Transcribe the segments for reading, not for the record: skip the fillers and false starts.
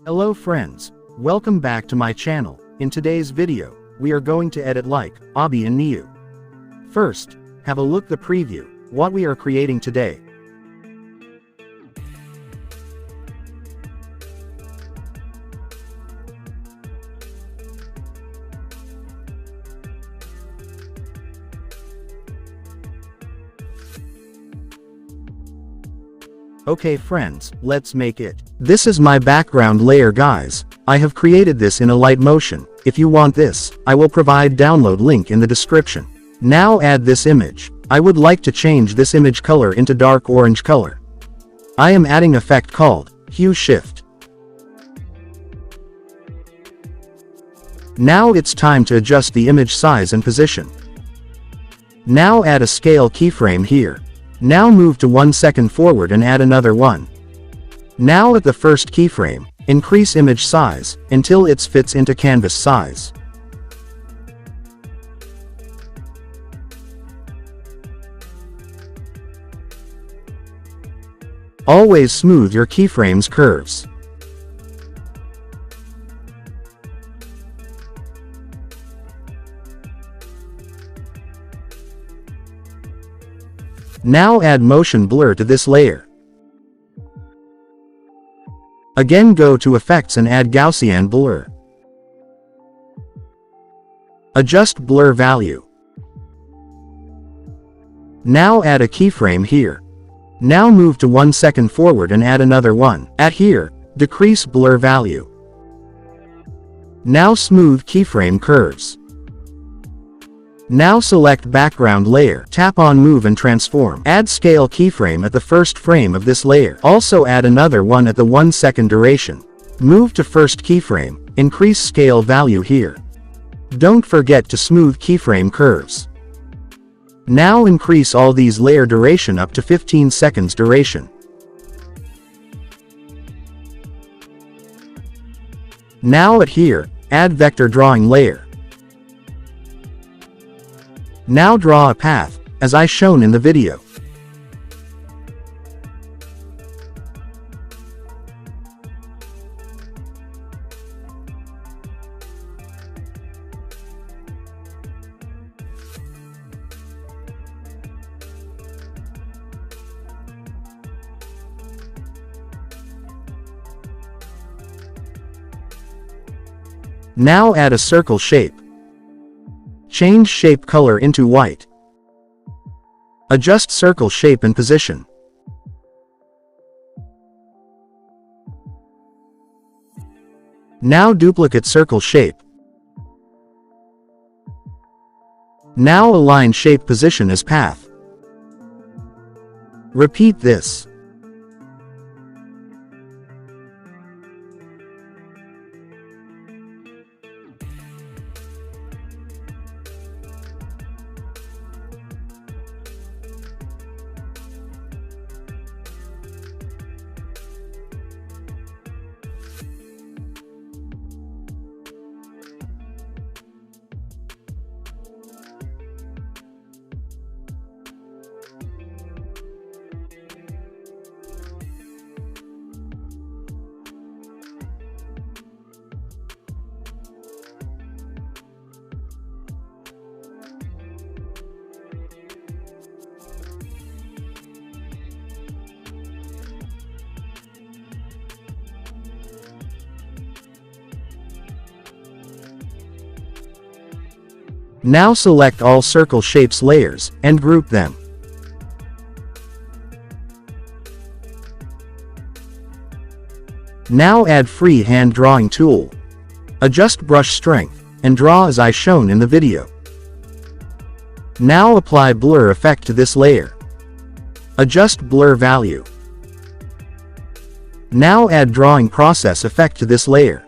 Hello friends, welcome back to my channel. In today's video, we are going to edit like Abhi and Niyu. First, have a look the preview, what we are creating today. Okay friends, let's make it. This is my background layer guys. I have created this in Alight Motion. If you want this, I will provide download link in the description. Now add this image. I would like to change this image color into dark orange color. I am adding effect called Hue Shift. Now it's time to adjust the image size and position. Now add a scale keyframe here. Now move to 1 second forward and add another one. Now at the first keyframe, increase image size, until it fits into canvas size. Always smooth your keyframe's curves. Now add motion blur to this layer. Again go to Effects and add Gaussian blur. Adjust blur value. Now add a keyframe here. Now move to 1 second forward and add another one. At here, decrease blur value. Now smooth keyframe curves. Now select background layer, tap on move and transform. Add scale keyframe at the first frame of this layer. Also add another one at the 1 second duration. Move to first keyframe, increase scale value here. Don't forget to smooth keyframe curves. Now increase all these layer duration up to 15 seconds duration. Now at here, add vector drawing layer. Now draw a path, as I shown in the video. Now add a circle shape. Change shape color into white. Adjust circle shape and position. Now duplicate circle shape. Now align shape position as path. Repeat this. Now select all circle shapes layers, and group them. Now add free hand drawing tool. Adjust brush strength, and draw as I shown in the video. Now apply blur effect to this layer. Adjust blur value. Now add drawing process effect to this layer.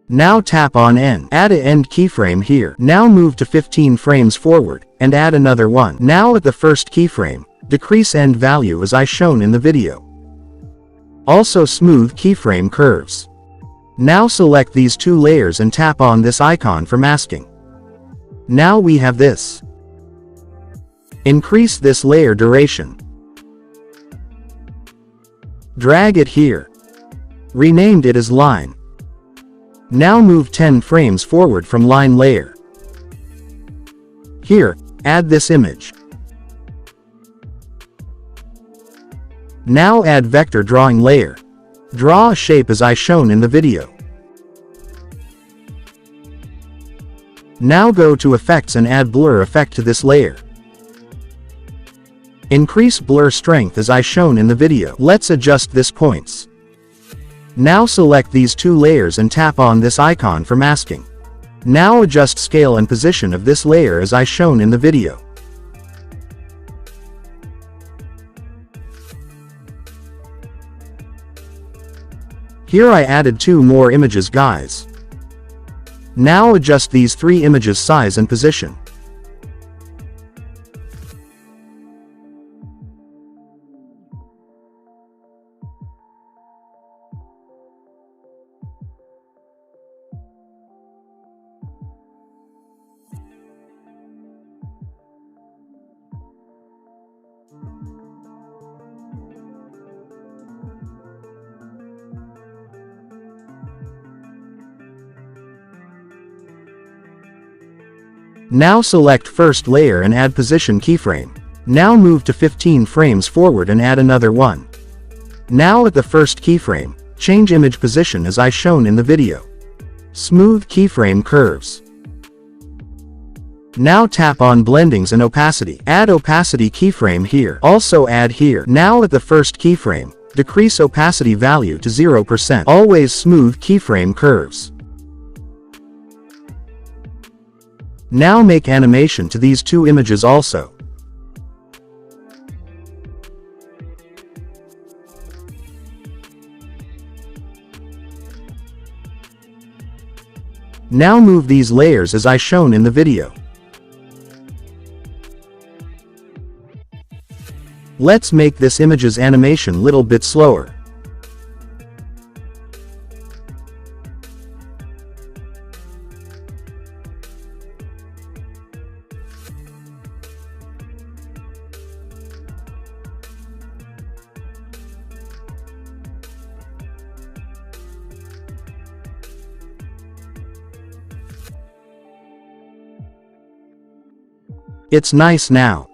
Now tap on End. Add a end keyframe here. Now move to 15 frames forward, and add another one. Now at the first keyframe, decrease end value as I shown in the video. Also smooth keyframe curves. Now select these two layers and tap on this icon for masking. Now we have this. Increase this layer duration. Drag it here. Renamed it as line. Now move 10 frames forward from line layer. Here, add this image. Now add vector drawing layer. Draw a shape as I shown in the video. Now go to effects and add blur effect to this layer. Increase blur strength as I shown in the video. Let's adjust this points. Now select these two layers and tap on this icon for masking. Now adjust scale and position of this layer as I shown in the video. Here I added 2 more images, guys. Now adjust these 3 images size and position. Now select first layer and add position keyframe. Now move to 15 frames forward and add another one. Now at the first keyframe, change image position as I shown in the video. Smooth keyframe curves. Now tap on blendings and opacity. Add opacity keyframe here. Also add here. Now at the first keyframe, decrease opacity value to 0%. Always smooth keyframe curves. Now make animation to these 2 images also. Now move these layers as I shown in the video. Let's make this image's animation little bit slower. It's nice now.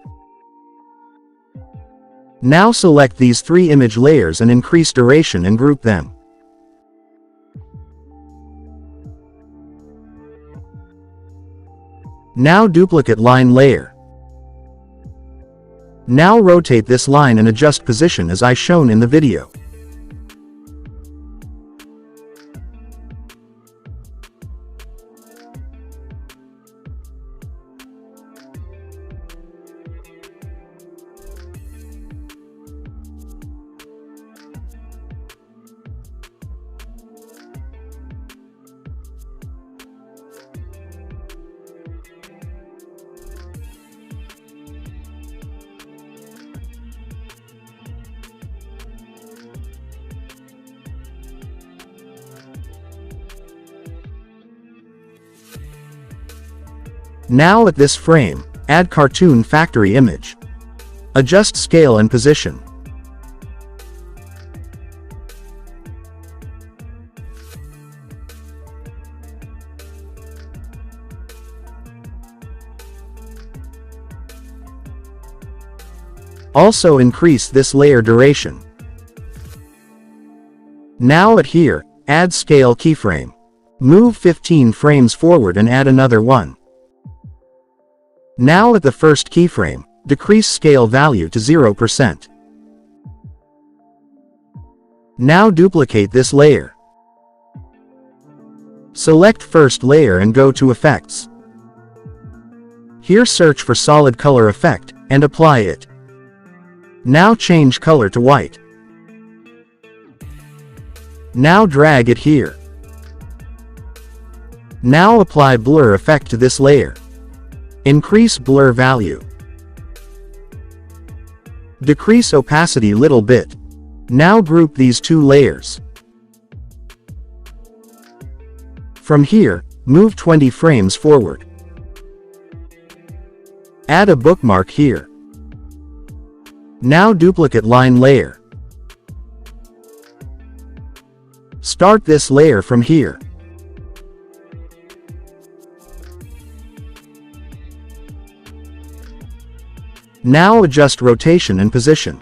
Now select these 3 image layers and increase duration and group them. Now duplicate line layer. Now rotate this line and adjust position as I shown in the video. Now at this frame, add cartoon factory image. Adjust scale and position. Also increase this layer duration. Now at here, add scale keyframe. Move 15 frames forward and add another one. Now at the first keyframe, decrease scale value to 0%. Now duplicate this layer. Select first layer and go to Effects. Here search for Solid Color Effect, and apply it. Now change color to white. Now drag it here. Now apply blur effect to this layer. Increase blur value. Decrease opacity little bit. Now group these 2 layers. From here, move 20 frames forward. Add a bookmark here. Now duplicate line layer. Start this layer from here. Now adjust rotation and position.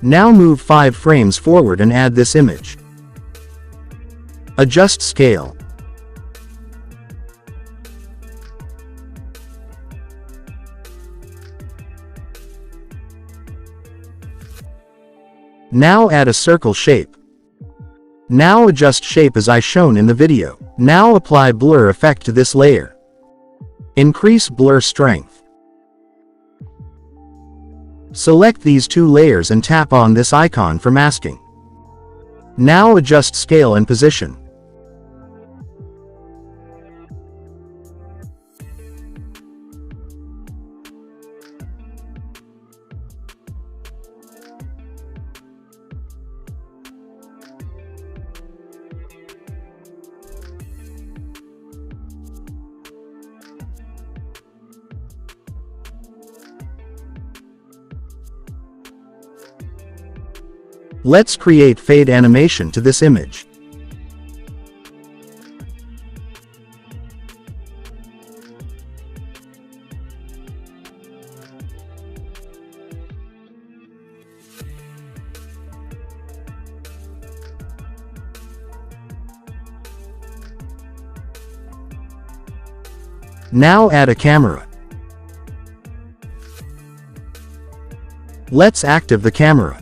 Now move 5 frames forward and add this image. Adjust scale. Now add a circle shape. Now adjust shape as I shown in the video. Now apply blur effect to this layer. Increase blur strength. Select these 2 layers and tap on this icon for masking. Now adjust scale and position. Let's create fade animation to this image. Now add a camera. Let's active the camera.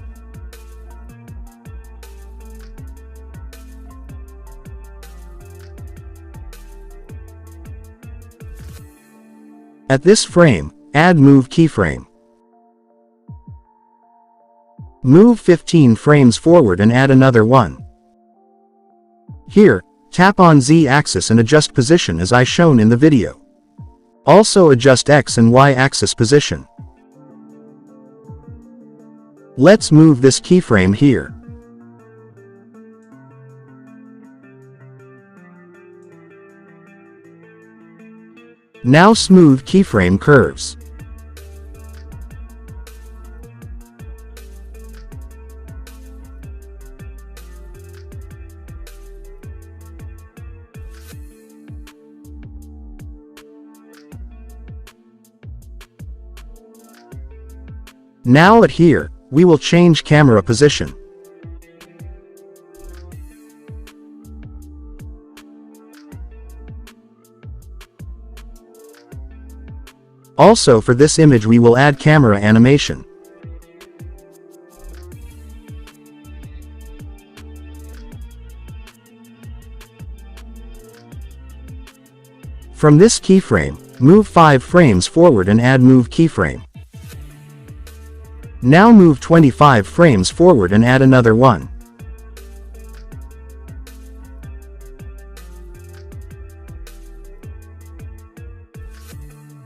At this frame, add move keyframe. Move 15 frames forward and add another one. Here, tap on Z-axis and adjust position as I shown in the video. Also adjust X and Y axis position. Let's move this keyframe here. Now smooth keyframe curves. Now at here, we will change camera position. Also for this image we will add camera animation. From this keyframe, move 5 frames forward and add move keyframe. Now move 25 frames forward and add another one.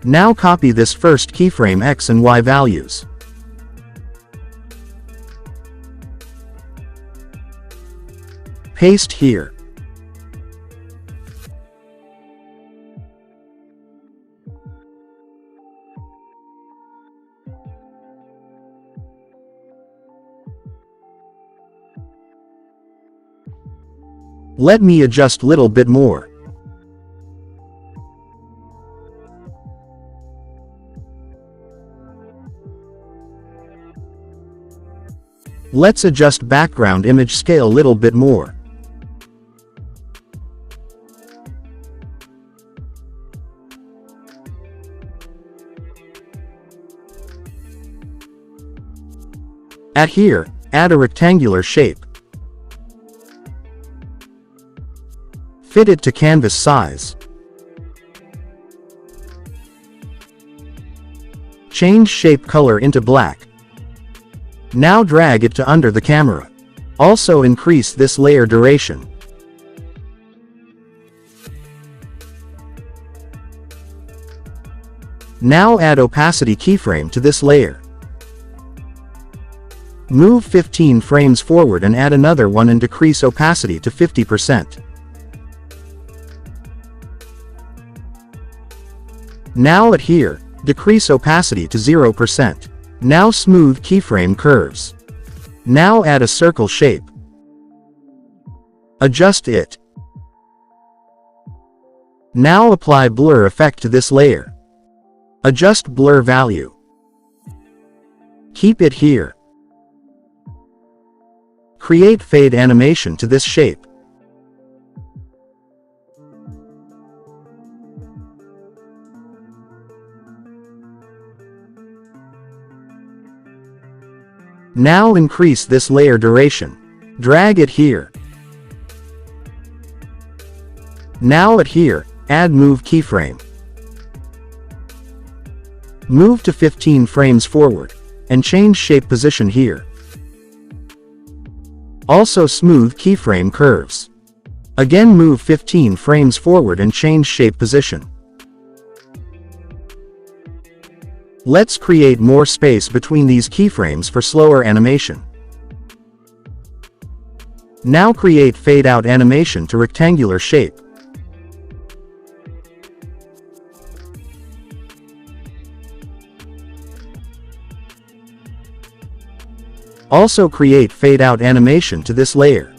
Now copy this first keyframe X and Y values. Paste here. Let me adjust little bit more. Let's adjust background image scale little bit more. At here, add a rectangular shape. Fit it to canvas size. Change shape color into black. Now drag it to under the camera. Also increase this layer duration. Now add opacity keyframe to this layer. Move 15 frames forward and add another one and decrease opacity to 50%. Now at here, decrease opacity to 0%. Now smooth keyframe curves. Now add a circle shape. Adjust it. Now apply blur effect to this layer. Adjust blur value. Keep it here. Create fade animation to this shape. Now increase this layer duration. Drag it here. Now at here, add move keyframe. Move to 15 frames forward, and change shape position here. Also smooth keyframe curves. Again move 15 frames forward and change shape position. Let's create more space between these keyframes for slower animation. Now create fade out animation to rectangular shape. Also create fade out animation to this layer.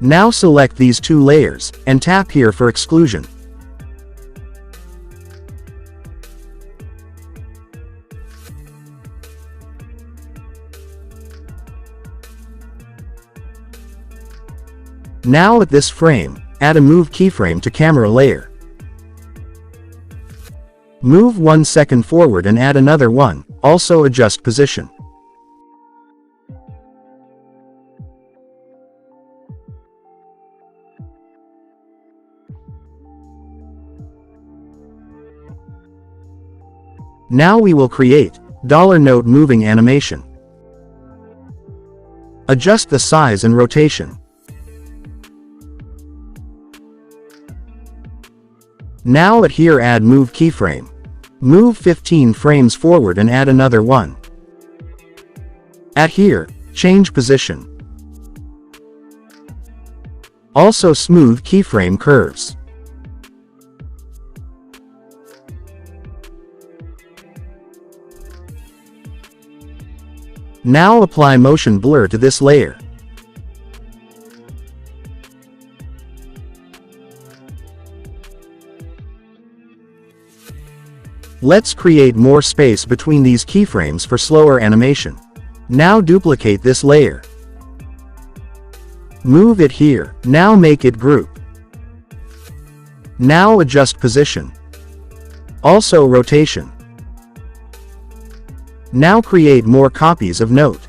Now select these two layers, and tap here for exclusion. Now at this frame, add a move keyframe to camera layer. Move 1 second forward and add another one, also adjust position. Now we will create $note moving animation. Adjust the size and rotation. Now at here add move keyframe. Move 15 frames forward and add another one. At here, change position. Also smooth keyframe curves. Now apply motion blur to this layer. Let's create more space between these keyframes for slower animation. Now duplicate this layer. Move it here. Now make it group. Now adjust position. Also rotation. Now create more copies of note.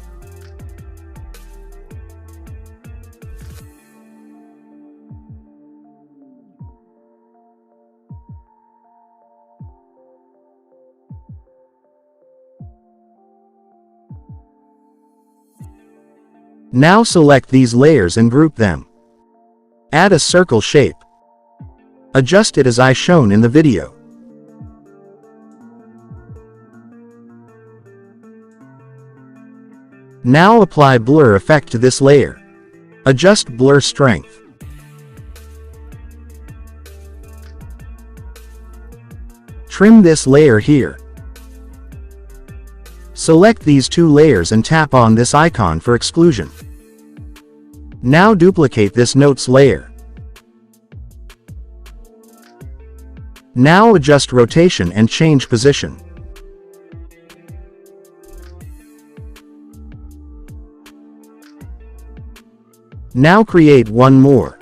Now select these layers and group them. Add a circle shape. Adjust it as I shown in the video. Now apply blur effect to this layer. Adjust blur strength. Trim this layer here. Select these two layers and tap on this icon for exclusion. Now duplicate this notes layer. Now adjust rotation and change position. Now create one more.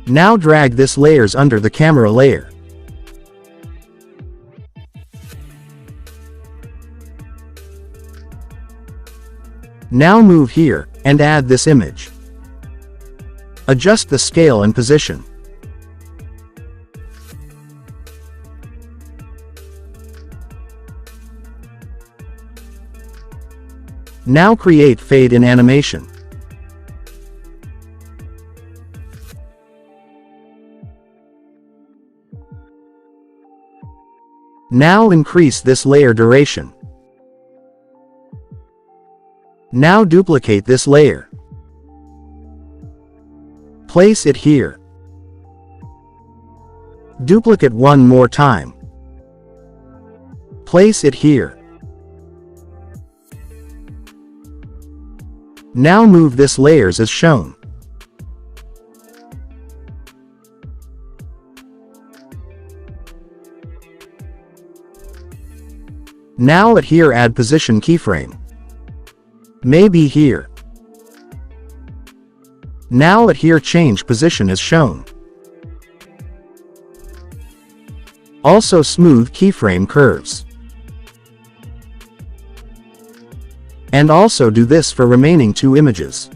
Now drag this layers under the camera layer. Now move here, and add this image. Adjust the scale and position. Now create fade in animation. Now increase this layer duration. Now duplicate this layer. Place it here. Duplicate one more time. Place it here. Now move this layers as shown. Now at here add position keyframe. Maybe here. Now at here change position as shown. Also smooth keyframe curves. And also do this for remaining two images.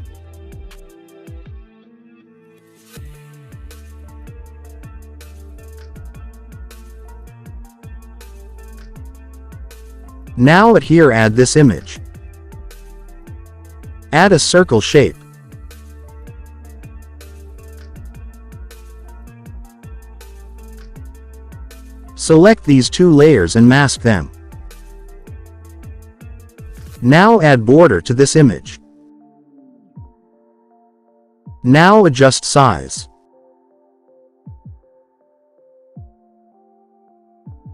Now at here add this image. Add a circle shape. Select these two layers and mask them. Now add border to this image. Now adjust size.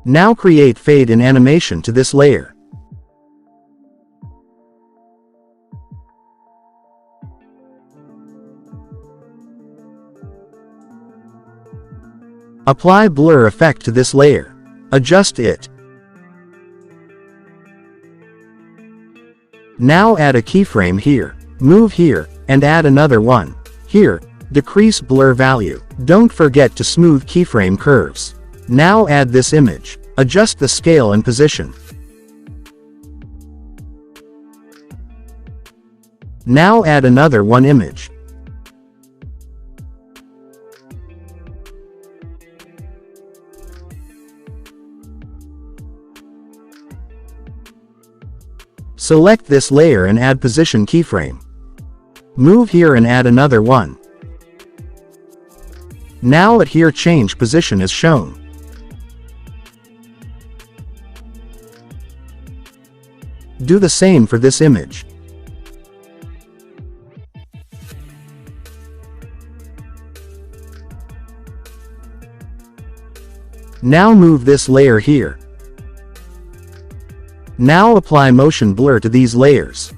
Now create fade in animation to this layer. Apply blur effect to this layer. Adjust it. Now add a keyframe here. Move here, and add another one. Here, decrease blur value. Don't forget to smooth keyframe curves. Now add this image. Adjust the scale and position. Now add another one image. Select this layer and add position keyframe. Move here and add another one. Now at here change position as shown. Do the same for this image. Now move this layer here. Now apply motion blur to these layers.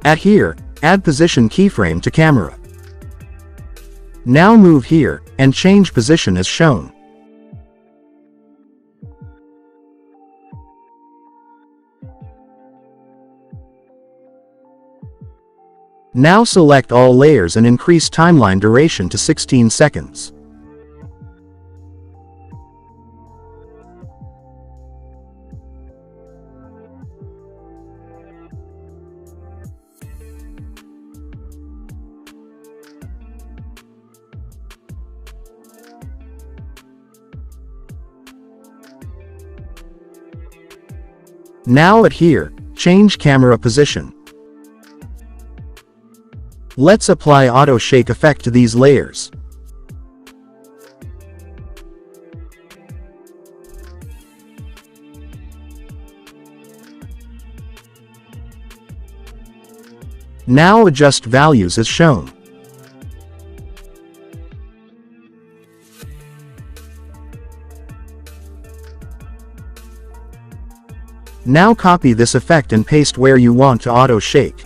At here, add position keyframe to camera. Now move here, and change position as shown. Now select all layers and increase timeline duration to 16 seconds. Now at here, change camera position. Let's apply auto shake effect to these layers. Now adjust values as shown. Now copy this effect and paste where you want to auto shake.